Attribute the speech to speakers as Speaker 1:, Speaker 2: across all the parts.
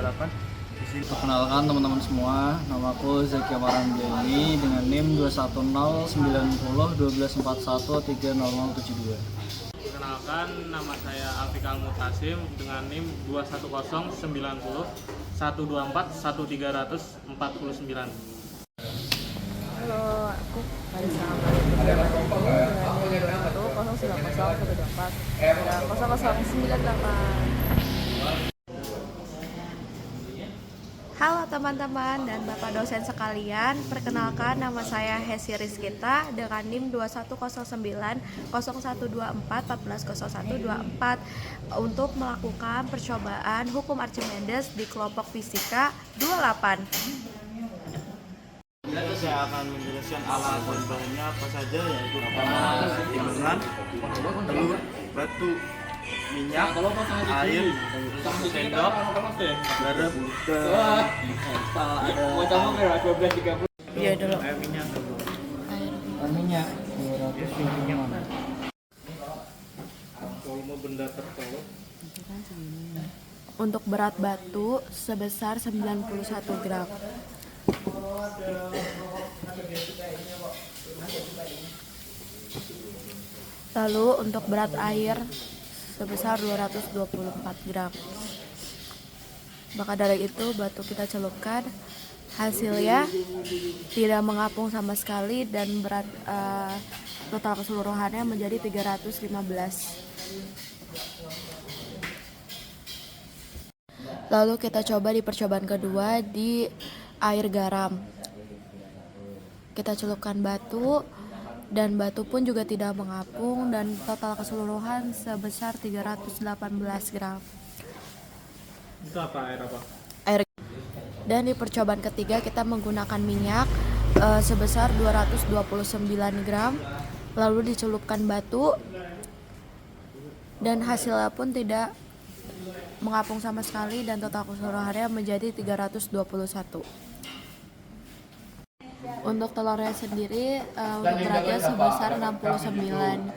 Speaker 1: 8. Di sini
Speaker 2: Perkenalkan teman-teman semua, namaku Zaki Amaranjani dengan NIM 210901241300072.
Speaker 1: perkenalkan nama saya Afiq Al-Mutasim dengan NIM 210901241241349.
Speaker 3: Halo, aku Marisa Amalia dengan NIM 21001240098. Halo teman-teman dan Bapak dosen sekalian, perkenalkan nama saya Hesi Rizkita dengan NIM 210900124140124 untuk melakukan percobaan hukum Archimedes di kelompok fisika 28.
Speaker 1: Saya akan menjelaskan alat dan bahannya apa saja, yaitu pertama timbangan, telur, batu, minyak, air, sendok, garam,
Speaker 3: Iya dulu.
Speaker 1: air minyak dulu.
Speaker 2: Minyak 200
Speaker 1: Volume benda tertolak.
Speaker 3: Untuk berat batu sebesar 91 gram. Lalu untuk berat air sebesar 224 gram. Maka dari itu batu kita celupkan, hasilnya tidak mengapung sama sekali dan berat total keseluruhannya menjadi 315. Lalu kita coba di percobaan kedua di air garam. Kita celupkan batu dan batu pun juga tidak mengapung dan total keseluruhan sebesar 318 gram.
Speaker 1: Itu apa, air apa?
Speaker 3: Air. Dan di percobaan ketiga kita menggunakan minyak sebesar 229 gram, lalu dicelupkan batu dan hasilnya pun tidak mengapung sama sekali dan total keseluruhannya menjadi 321. Untuk telurnya sendiri untuk beratnya sebesar 69.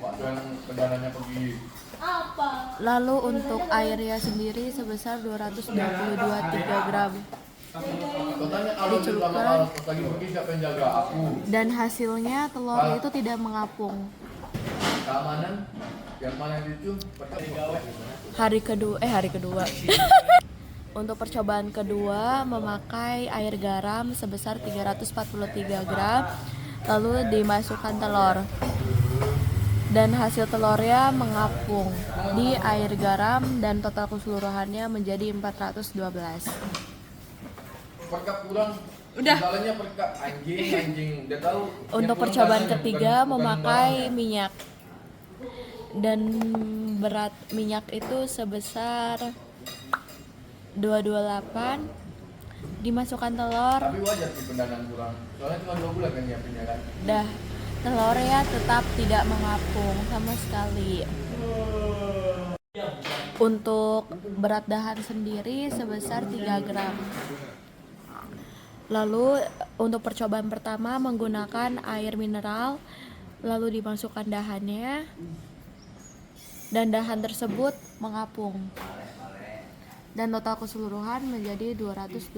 Speaker 3: Lalu untuk airnya sendiri sebesar 222,3 gram. Dicelupkan dan hasilnya telurnya itu tidak mengapung. Hari kedua Untuk percobaan kedua memakai air garam sebesar 343 gram, lalu dimasukkan telur dan hasil telurnya mengapung di air garam dan total keseluruhannya menjadi 412. Udah. Untuk percobaan ketiga memakai minyak dan berat minyak itu sebesar 228, dimasukkan telur.
Speaker 4: Tapi wajar sih pendanaan kurang. Soalnya cuma 2 bulan kan nyiapinnya kan.
Speaker 3: Dah, telurnya tetap tidak mengapung sama sekali. Untuk berat dahan sendiri sebesar 3 gram. Lalu untuk percobaan pertama menggunakan air mineral, lalu dimasukkan dahannya dan dahan tersebut mengapung. Dan total keseluruhan menjadi 226.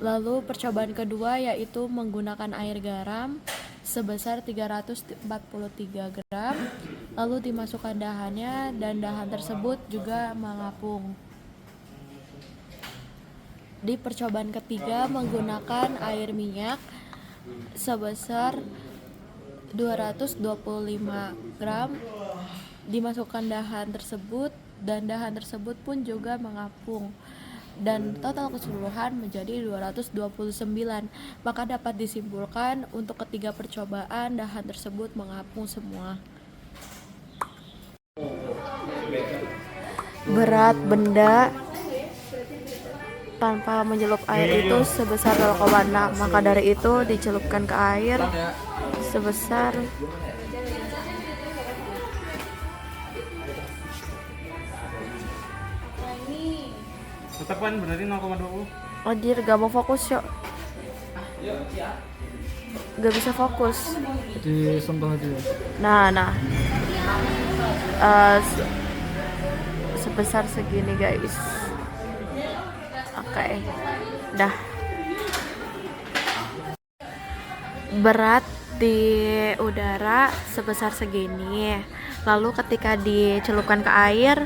Speaker 3: Lalu percobaan kedua yaitu menggunakan air garam sebesar 343 gram, lalu dimasukkan dahannya dan dahan tersebut juga mengapung. Di percobaan ketiga menggunakan air minyak sebesar 225 gram, dimasukkan dahan tersebut dan dahan tersebut pun juga mengapung dan total keseluruhan menjadi 229. Maka dapat disimpulkan untuk ketiga percobaan dahan tersebut mengapung semua. Berat benda tanpa mencelup air itu sebesar 0,6. Maka dari itu dicelupkan ke air sebesar
Speaker 1: Tetap kan berarti 0,20.
Speaker 3: Anjir, gak mau fokus yuk. Gak bisa fokus.
Speaker 2: disentuh aja.
Speaker 3: Nah sebesar segini guys. Oke, dah. Berat di udara sebesar segini, lalu ketika dicelupkan ke air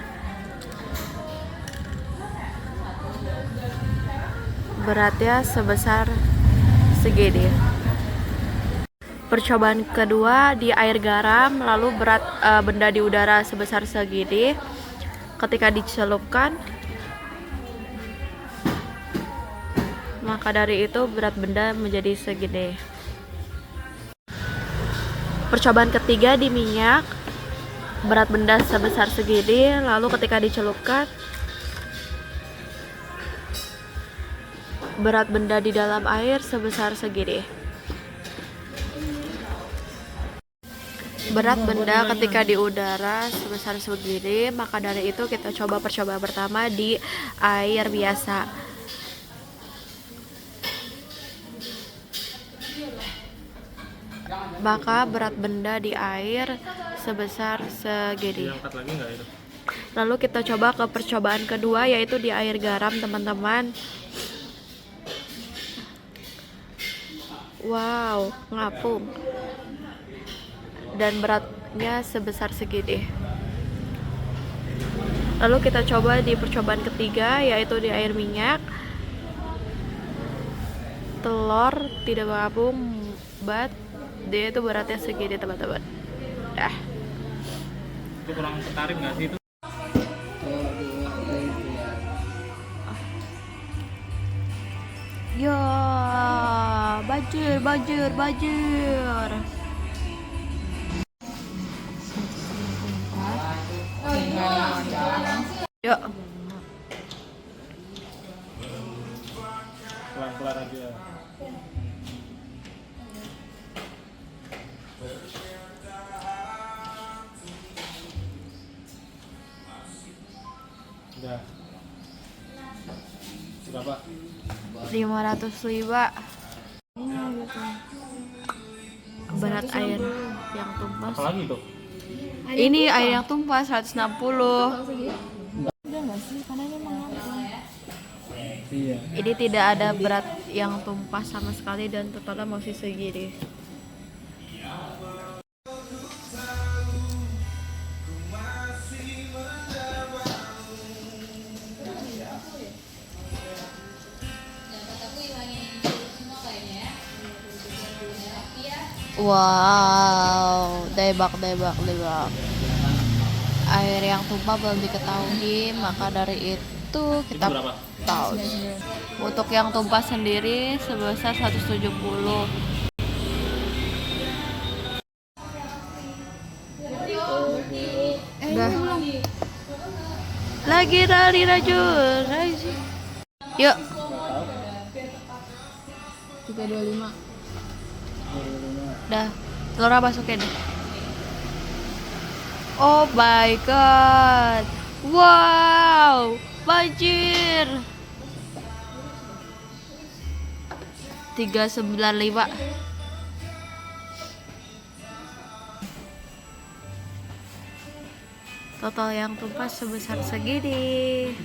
Speaker 3: beratnya sebesar segini. Percobaan kedua di air garam, lalu berat benda di udara sebesar segini, ketika dicelupkan maka dari itu berat benda menjadi segini. Percobaan ketiga di minyak, berat benda sebesar segini, lalu ketika dicelupkan berat benda di dalam air sebesar segini. Berat benda ketika di udara sebesar segini, maka dari itu kita coba percobaan pertama di air biasa. Maka berat benda di air sebesar segini.
Speaker 1: Diangkat lagi nggak itu?
Speaker 3: Lalu kita coba ke percobaan kedua, yaitu di air garam teman-teman. Wow, ngapung. Dan beratnya sebesar segini. Lalu kita coba di percobaan ketiga, yaitu di air minyak. Telur tidak mengapung, dia itu beratnya segini teman-teman. Dah.
Speaker 1: Itu kurang tertarik nggak sih itu?
Speaker 3: Ya, banjir. Yuk.
Speaker 1: Pelan-pelan aja. Udah. Berapa?
Speaker 3: 505. Berat air yang tumpah.
Speaker 1: Apa lagi tuh?
Speaker 3: Ini air yang tumpah 160.
Speaker 2: Iya.
Speaker 3: Ini tidak ada berat yang tumpah sama sekali dan totalnya masih segini. Wow, debak. Air yang tumpah belum diketahui, maka dari itu kita
Speaker 1: Itu berapa?
Speaker 3: tahu. Untuk yang tumpah sendiri sebesar 170. Udah. Lagi dari rajul. Yuk. 325. Dah, telur masukin. Oh my god. Wow, banjir. 395. Total yang tumpah sebesar segini.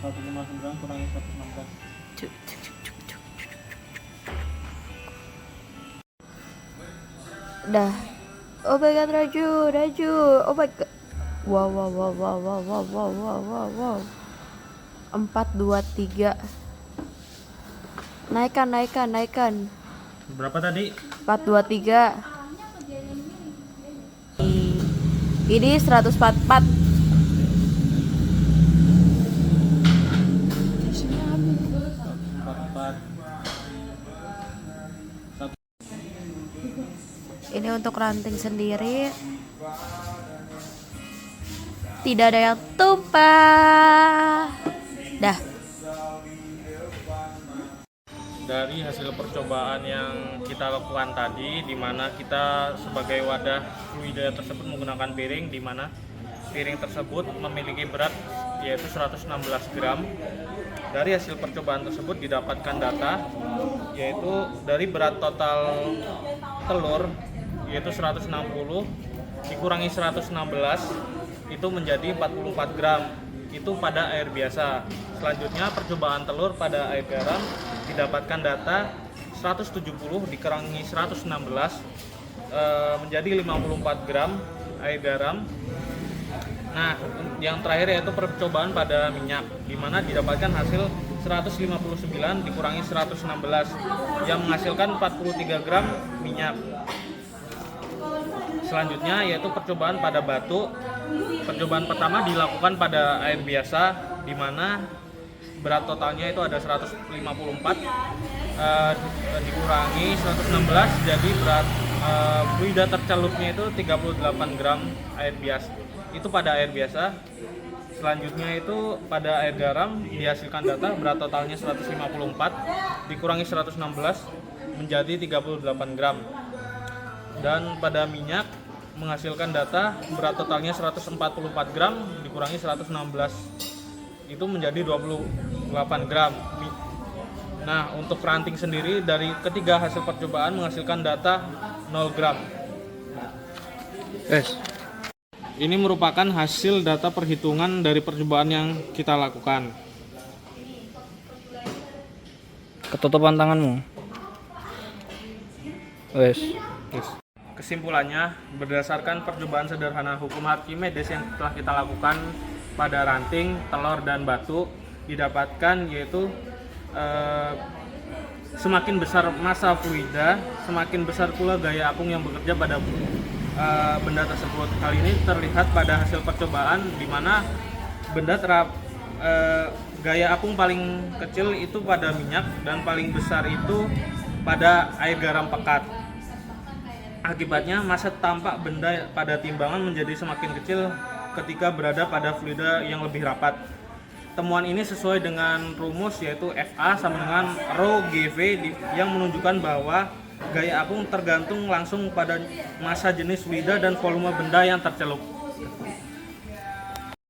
Speaker 1: 159 kurangi 116.
Speaker 3: Cuk, cuk, cuk, cuk, cuk. Dah. Oh my god, Raju. Oh my god. Wow. 423. Naikkan.
Speaker 1: Berapa tadi?
Speaker 3: 423. Ini 144. Ini untuk ranting sendiri tidak ada yang tumpah. Dah.
Speaker 1: Dari hasil percobaan yang kita lakukan tadi, di mana kita sebagai wadah fluida tersebut menggunakan piring, di mana piring tersebut memiliki berat yaitu 116 gram. Dari hasil percobaan tersebut didapatkan data yaitu dari berat total telur yaitu 160 dikurangi 116
Speaker 5: itu menjadi 44 gram, itu pada air biasa. Selanjutnya percobaan telur pada air garam didapatkan data 170 dikurangi 116 menjadi 54 gram air garam. Nah, yang terakhir yaitu percobaan pada minyak, di mana didapatkan hasil 159 dikurangi 116 yang menghasilkan 43 gram minyak. Selanjutnya yaitu percobaan pada batu. Percobaan pertama dilakukan pada air biasa, di mana berat totalnya itu ada 154 dikurangi 116, jadi berat fluida tercelupnya itu 38 gram air biasa. Itu pada air biasa. Selanjutnya itu pada air garam dihasilkan data berat totalnya 154 dikurangi 116 menjadi 38 gram. Dan pada minyak menghasilkan data berat totalnya 144 gram dikurangi 116 itu menjadi 28 gram. Nah, untuk ranting sendiri dari ketiga hasil percobaan menghasilkan data 0 gram. Ini merupakan hasil data perhitungan dari percobaan yang kita lakukan.
Speaker 2: Ketutupan tanganmu. Wes.
Speaker 5: Kesimpulannya, berdasarkan percobaan sederhana hukum Archimedes yang telah kita lakukan pada ranting, telur, dan batu, didapatkan yaitu semakin besar massa fluida, semakin besar pula gaya apung yang bekerja pada benda tersebut. Hal ini terlihat pada hasil percobaan di mana benda gaya apung paling kecil itu pada minyak dan paling besar itu pada air garam pekat. Akibatnya massa tampak benda pada timbangan menjadi semakin kecil ketika berada pada fluida yang lebih rapat. Temuan ini sesuai dengan rumus yaitu Fa sama dengan Rho GV yang menunjukkan bahwa gaya apung tergantung langsung pada massa jenis fluida dan volume benda yang tercelup.